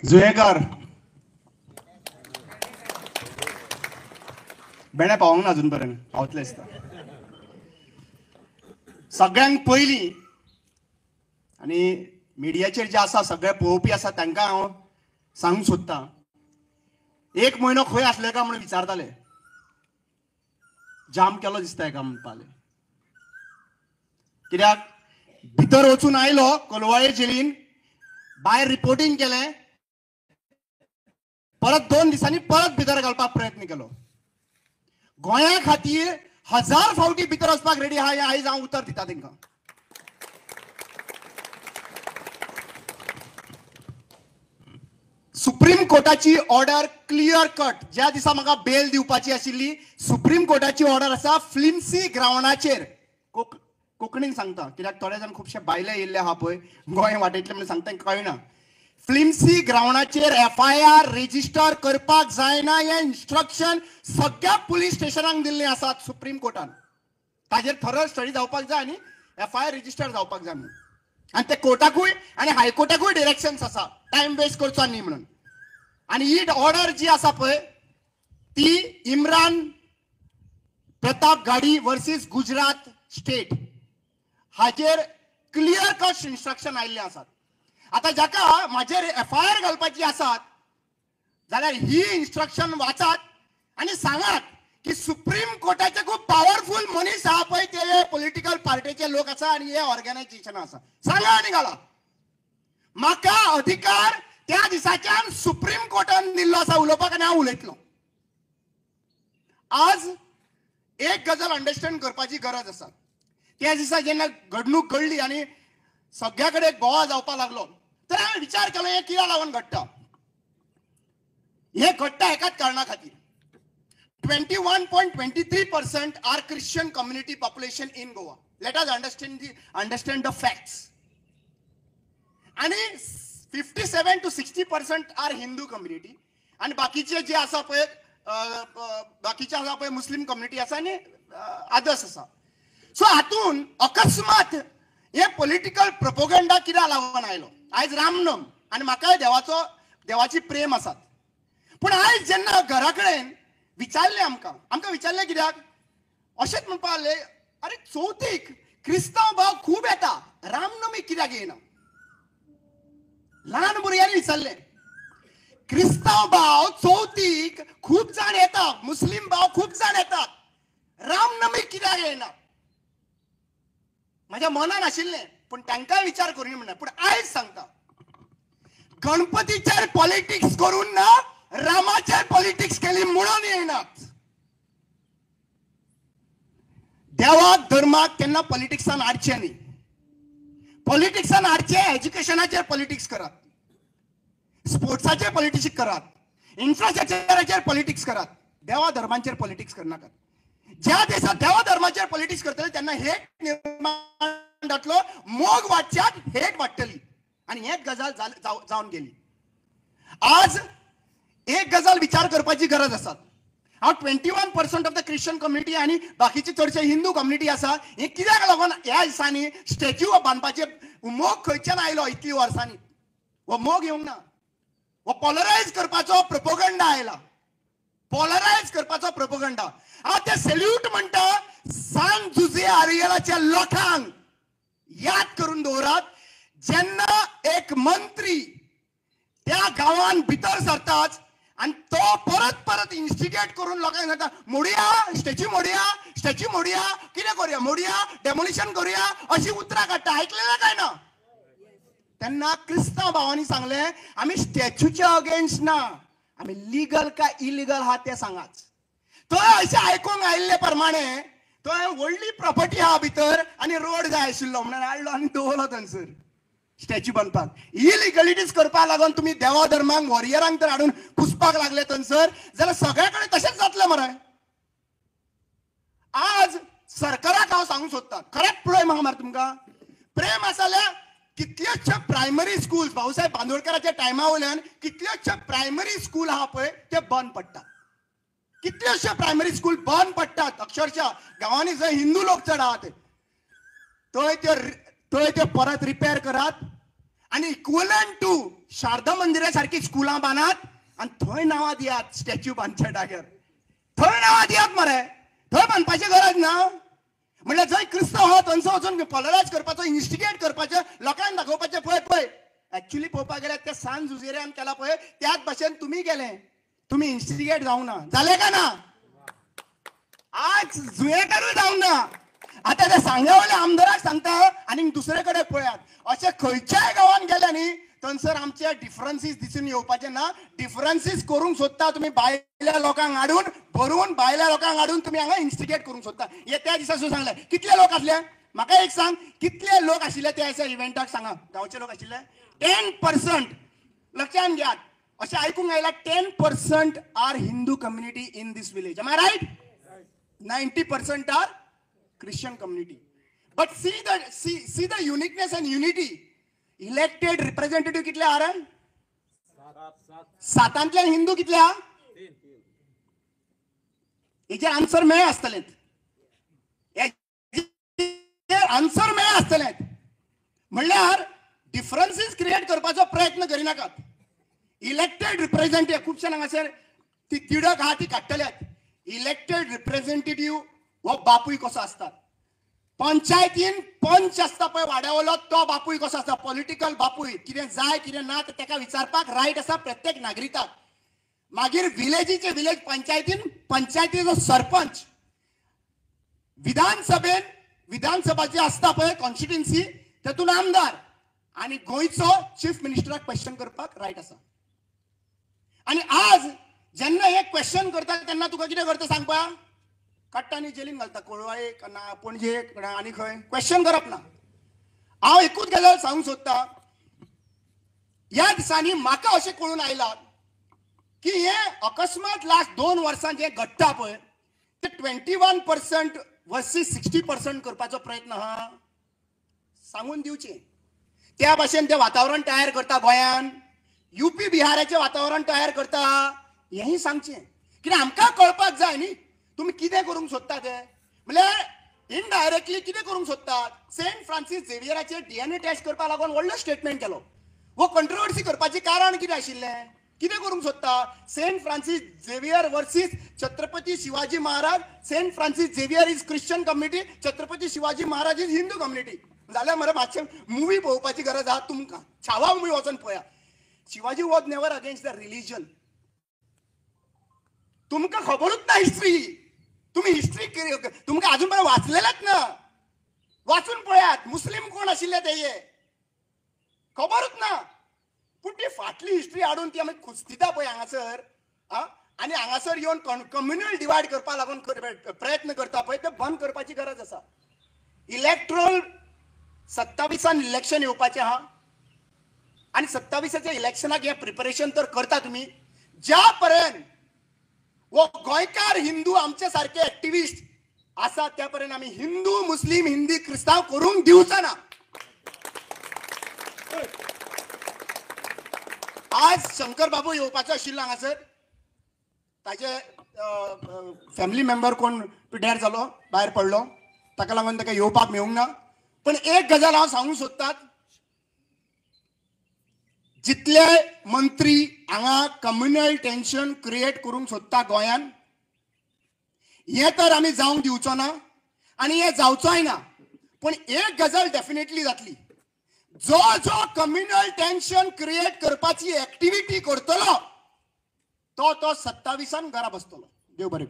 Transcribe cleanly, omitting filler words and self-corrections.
जुयेकर बेणे पावंक ना अजून पर्यंत पावतले दिसता. सगळ्यांक पयली आणि मिडियाचेर जे आसा सगळे पळोवपी आसा तांकां हांव सांगूंक सोदतां, एक म्हयनो खंय आसले काय म्हणून विचारताले. जाम केलो दिसता एका म्हणपाले. कित्याक भितर वचून आयलो कोलवाळे जेलीन, भायर रिपोर्टिंग केलें, परत 2 दिसांनी परत भितर घालपाक प्रयत्न केलो. गोंया खातीर 1000 फावटी भितर वचपाक रेडी आहा हें आयज हांव उतर दिता तांकां. सुप्रीम कोर्टाची ऑर्डर क्लियर कट, ज्या दिसा म्हाका बेल दिवपाची आशिल्ली सुप्रीम कोर्टाची ऑर्डर आसा फ्लिम्सी ग्रावंडाचेर. कोंकणीन सांगता कित्याक थोडे जाण खुबशे भायले येयल्ले आहा पळय गोंय वाटेंतले म्हणून सांगता तांकां कळना. फ्लिम्सी ग्रावंडाचेर FIR रेजिस्टर करपाक जायना हें इन्स्ट्रक्शन सगळ्या पुलीस स्टेशनांक दिल्ले आसात सुप्रीम कोर्टान. ताजेर थरो स्टडी जावपाक जाय आनी FIR रेजिस्टर जावपाक जाय म्हणून. आनी ते कोर्टाकूय आनी हायकोर्टाकूय डिरेक्शन्स आसा टायम वेस्ट करचो न्ही म्हणून. आनी ही ऑर्डर जी आसा पळय ती इम्रान प्रताप गाडी वर्सीस गुजरात स्टेट हाचेर क्लियर कट इन्स्ट्रक्शन आयिल्ले आसात. आता जाका म्हाजेर FIR घालपाची आसात जाल्यार ही इन्स्ट्रक्शन वाचात आनी सांगात की सुप्रीम कोर्टाचे खूब पॉवरफुल मनीस आहा पळय ते पॉलिटिकल पार्टीचे लोक आसा आनी हे ऑर्गनायझेशन आसा. सांगा आनी घाला. म्हाका अधिकार त्या दिसाच्यान सुप्रीम कोर्टान दिल्लो आसा उलोवपाक आनी हांव उलयतलो. आज एक गजाल अंडरस्टँड करपाची गरज आसा. त्या दिसा जेन्ना घडणूक घडली आनी सगळ्या कडेन बोवाळ जावपाक लागलो तर हांवें विचार केलो हें कित्याक लागून घडटा. हें घडटा एकाच कारणा खातीर. 21.23% R Christian community population in Goa. Let us understand the facts. आणि 57 to 60% आर हिंदू कम्युनिटी आणि बाकीचे जे आसा पळय बाकीचे आसा पळय मुस्लिम कम्युनिटी आसा आनी अदर्स आसा. सो हातून अकस्मात हे पॉलिटिकल प्रोपोगंडा कित्याक लागून आयलो. आयज रामनम आनी म्हाकाय देवाची प्रेम आसात. पूण आयज जेन्ना घरा कडेन विचारले आमकां विचारले कित्याक अशेंच म्हणपाक लागले अरे चवथीक क्रिस्तांव भाव खूब येता रामनमी कित्याक येना. ल्हान भुरग्यांनी विचारले क्रिस्तांव भाव चवथीक खूब जाण येता, मुस्लिम भाव खूब जाण येतात, रामनमी कित्याक येना. माझ्या मनान आशिल्लें पूण तांकां विचार करून म्हणना. पूण आयज सांगता गणपतीचेर पॉलिटिक्स करून ना रामाचेर पॉलिटिक्स केली म्हणून येयनात. देवाक धर्माक केन्ना पॉलिटिक्सान हाडचें न्ही. पॉलिटिक्सान हाडचें एज्युकेशनाचेर पॉलिटिक्स करात, स्पोर्ट्साचेर पॉलिटिक्स करात, इन्फ्रास्ट्रक्चराचेर पॉलिटिक्स करात, देवा धर्मांचेर पॉलिटिक्स करनाकात. ज्या दिसा देवा धर्माचेर पॉलिटिक्स करतले तेन्ना हेट निर्माण जातलो, मोग वाडच्यात हेट वाडटली आनी हेच गजाल जावन गेली. आज एक गजाल विचार करपाची गरज आसा. हांव 21% ऑफ द क्रिश्चन कम्युनिटी आनी बाकीचे चडशे हिंदू कम्युनिटी आसा हे कित्याक लागून ह्या दिसांनी स्टॅच्यू बांदपाचे मोग खंयच्यान आयलो इतली वर्सांनी. हो मोग येवंक ना. हो पॉलरायज करपाचो प्रोपोगंडा आयला. पॉलरायज करपाचो प्रोपोगंडा. हांव ते सॅल्यूट म्हणटा सान जुजे आरियलाच्या लोकांक याद करून दवरात. जेन्ना एक मंत्री त्या गांवांत भितर सरताच आणि तो परत इन्स्टिगेट करून लोकांक सांगता मोडया स्टॅच्यू मोडया कितें करूया मोडया डेमोलिशन करूया अशी उतरां काडटा. आयकलेलें काय ना. तेन्ना क्रिस्तांव भावांनी सांगलें आमी स्टॅच्यूच्या अगेन्स्ट ना, आमी लिगल काय इलिगल आहा तें सांगाच. थंय अशें आयकूंक आयिल्ले प्रमाणे थंय व्हडली प्रॉपर्टी आहा भितर आनी रोड जाय आशिल्लो म्हणून हाडलो आनी दवरलो थंयसर स्टॅच्यू बांदपाक. इलिगलिटीज करपाक लागून तुम्ही देवा धर्मांक वॉरियरांक तर हाडून पुसपाक लागले थंयसर जाल्यार सगळे कडेन तशेंच जातलें मरे. आज सरकाराक हांव सांगूंक सोदतां खरेंच पळय म्हाका मरे तुमकां प्रेम आसा जाल्यार कितलेशे प्रायमरी स्कूल्स भाऊसाहेब बांदोडकराच्या टायमा वयल्यान कितलेशे प्रायमरी स्कूल आहा पळय ते बंद पडटात. कितलेशे प्रायमरी स्कूल बंद पडटात. अक्षरशः गांवांनी जंय हिंदू लोक चड आहात थंय ते परत रिपेर करात आणि इक्वलंट टू शारदा मंदिरा सारखी स्कुलां बांदात आणि थंय नांवां दियात स्टॅच्यू बांदच्या जाग्यार. थंय नांवां दियात मरे, थंय बांदपाची गरज ना. म्हणल्यार जंय क्रिस्त हो थंयसर वचून पोलरायज करपाचो, इन्स्टिगेट करपाचें, लोकांक दाखोवपाचें. पळय पळय ऍक्च्युली पळोवपाक गेल्यार ते सान जुझेरियान केला पळय त्याच भाशेन तुमी केलें. तुम्ही इन्स्टिगेट जावंक ना. जालें का ना? आज जुयेकारूय जावंक ना. आता ते सांगेवाल्या आमदाराक सांगता आणि दुसरे कडेन पळयात. अशें खंयच्याय गांवांत गेले न्ही थंयसर आमचे डिफरन्सीस दिसून येवपाचे ना. डिफरन्सीस करूंक सोदता तुम्ही भायल्या लोकांक हाडून भरून, भायल्या लोकांक हाडून तुम्ही हांगा इन्स्टिगेट करूंक सोदता. हे त्या दिसासून सांगले. कितले लोक आसले म्हाका एक सांग, कितले लोक आशिल्ले त्या दिसा इव्हेंटाक? सांगा. गांवचे लोक आशिल्ले 10%. लक्षात घेयात. अशें आयकूंक आयला 10% are Hindu community in this village. Am I right? 90% are Christian community. But see the uniqueness and unity. Elected representative कितले आहा? 7 हिंदू कितले आहा? हेचे आन्सर मेळ आसतले. आन्सर मेळ आसतले. म्हणल्यार डिफरन्सीस क्रिएट करपाचो प्रयत्न करिनाकात. इलेक्टेड रिप्रेझेंटेटिव्ह खुबशे हांगासर ती तिडक आहा ती काडटल्यात. इलेक्टेड रिप्रेझेंटेटिव्ह हो बापूय कसो असतात. पंचायतीन पंच असता पळय वाड्यावयलो तो बापूय कसो असता. पॉलिटिकल बापूय. कितें जाय कितें ना ते ताका विचारपाक रायट आसा प्रत्येक नागरिकाक. मागीर विलेजीचे विलेज पंचायतीचो सरपंच, विधानसभा जी असता पळय कॉन्स्टिट्युएन्सी तेतून आमदार आणि गोंयचो चीफ मिनिस्टराक क्वेश्चन करपाक रायट आसा. आणि आज जेन्ना हे क्वेश्चन करता तेन्ना तुका कितें करता सांग पळोवया. काडटा आनी जेलीन घालता. कोळवाळेक ना पणजेक ना आनी खंय क्वेश्चन करप ना. हांव एकूच गजाल सांगूंक सोदता. ह्या दिसांनी म्हाका अशें कळून आयलां की हे अकस्मात लास्ट 2 वर्सां जे घडटा पळय ते 21% वर्सीस 60% करपाचो प्रयत्न आहा. सांगून दिवचें. त्या भाशेन ते वातावरण तयार करता गोंयान. युपी बिहाराचें वातावरण तयार करता. हेंय सांगचें. कित्याक आमकां कळपाक जाय न्ही तुम्ही कितें करूंक सोदता ते. म्हणल्यार इनडायरेक्टली कितें करूंक सोदतात. सेंट फ्रांसीस झेवियराचेर DNA टेस्ट करपाक लागून व्हडलो स्टेटमेंट केलो. वो कंट्रोवर्सी करपाचें कारण कितें आशिल्लें? कितें करूंक सोदता. Saint Francis Xavier versus Chhatrapati Shivaji Maharaj. Saint Francis Xavier is Christian community, Chhatrapati Shivaji Maharaj is Hindu community. जाल्यार मरे मातशें मुवी पळोवपाची गरज आहा तुमकां. छावा मुवी वचून पळया. Shivaji was never against the religion. तुमकां खबरूच ना हिस्ट्री. तुम्ही हिस्ट्री तुमकां अजून पर्यंत वाचलेलाच ना. वाचून पळयात. मुस्लिम कोण आशिल्ले ते खबरूच ना. पूण ती फाटली हिस्ट्री हाडून ती आमी खुस्तिता पळय हांगासर आनी हांगासर येवन कम्युनल डिवायड करपा लागून प्रयत्न करता पळय ते बंद करपाची गरज आसा. इलेक्ट्रोल 27 इलेक्शन येवपाचें आहा आनी 27च्या इलेक्शनाक हे प्रिपरेशन तर करता तुमी. ज्या पर्यंत वो गोंयकार हिंदू आमचे सारखे ऍक्टिव्हिस्ट आसा त्या पर्यंत आमी हिंदू मुस्लिम हिंदी क्रिस्तांव करूंक दिवचा ना. आज शंकर बाबू येवपाचो आशिल्लो हांगासर. ताचे फॅमिली मेंबर कोण पिड्ड्यार जालो, भायर पडलो, ताका लागून ताका येवपाक मेळूंक ना. पण एक गजाल हांव सांगूंक सोदतात. जितले मंत्री हांगा कम्युनल टेन्शन क्रिएट करूंक सोदता गोंयान हे तर आमी जावंक दिवचो ना आनी हे जावचोय ना. पण एक गजाल डेफिनेटली जातली. जो कम्युनल टेन्शन क्रिएट करपाची ऍक्टिव्हिटी करतलो तो 27 घरा बसतलो. देव बरें.